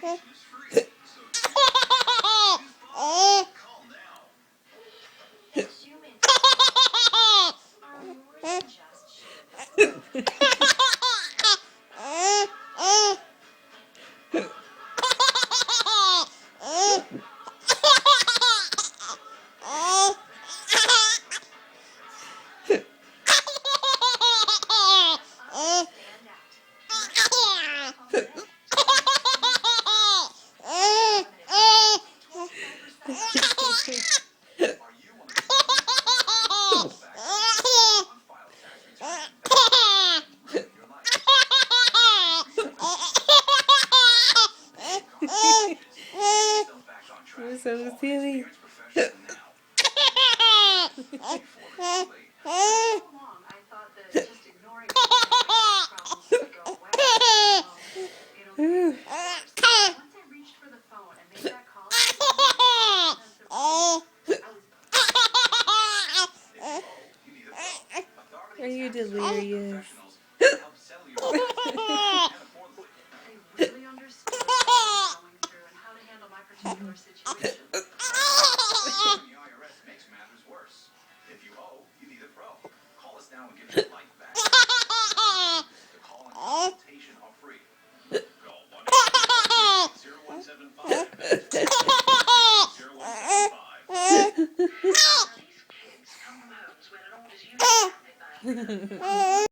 As you mentioned, are more than just shoes. Stand out. You're so silly. I thought that just ignoring problems would go away. It'll be worse. Once I reached for the phone and made that call, Are you delirious? they really understood what I was going through and how to handle my particular situation. The IRS makes matters worse. If you owe, you need a pro. Call us now and get your life back. The call and consultation are free. Call 1-800-0175. 0175. These kids come from homes where it all is usually